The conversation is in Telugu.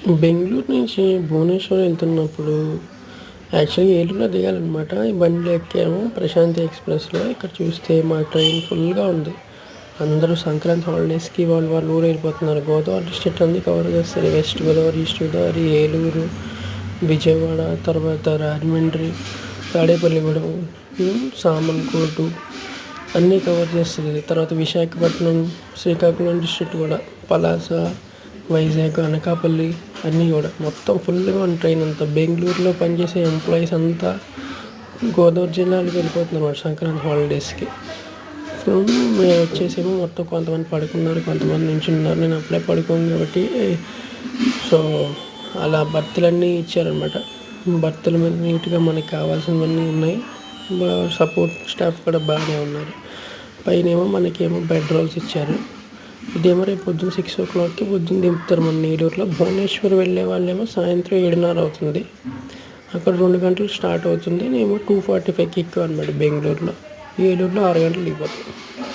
బెంగుళూరు నుంచి భువనేశ్వర్ వెళ్తున్నప్పుడు యాక్చువల్‌గా ఏలూరులో దిగాలనమాట. ఈ బండిలో ఎక్కాము ప్రశాంతి ఎక్స్‌ప్రెస్‌లో. ఇక్కడ చూస్తే మా ట్రైన్ ఫుల్‌గా ఉంది. అందరూ సంక్రాంతి హాలిడేస్‌కి వాళ్ళ ఊరు వెళ్ళిపోతున్నారు. గోదావరి డిస్ట్రిక్ట్ అంతా కవర్ చేస్తారు. వెస్ట్ గోదావరి, ఈస్ట్ గోదావరి, ఏలూరు, విజయవాడ, తర్వాత రాజమండ్రి, తాడేపల్లిగూడెం, సామర్లకోట అన్నీ కవర్ చేస్తది. తర్వాత విశాఖపట్నం, శ్రీకాకుళం డిస్ట్రిక్ట్ కూడా, పలాస, వైజాగ్, అనకాపల్లి అన్నీ కూడా మొత్తం ఫుల్గా ఉంది ట్రైన్ అంతా. బెంగళూరులో పనిచేసే ఎంప్లాయీస్ అంతా గోదావరి జిల్లాలకు వెళ్ళిపోతున్నారు సంక్రాంతి హాలిడేస్కి. మేము వచ్చేసేమో మొత్తం కొంతమంది పడుకున్నారు, కొంతమంది నించున్నారు. నేను అప్పుడే పడుకోను కాబట్టి సో అలా బర్త్‌లన్నీ ఇచ్చారనమాట. బర్త్‌ల మీద నీట్‌గా మనకి కావాల్సినవన్నీ ఉన్నాయి. సపోర్ట్ స్టాఫ్ కూడా బాగానే ఉన్నారు. పైనేమో మనకేమో బెడ్ రోల్స్ ఇచ్చారు. ఇదేమో రేపు పొద్దున్న 6:00కి పొద్దున్న దింపుతారు మన ఏలూరులో. భువనేశ్వర్ వెళ్ళే వాళ్ళేమో సాయంత్రం 7:30 అవుతుంది. అక్కడ 2 గంటలకు స్టార్ట్ అవుతుంది. నేను 2:45కి ఎక్కాను అనమాట బెంగళూరులో. ఏలూరులో 6 గంటలకు దిగిపోతాం.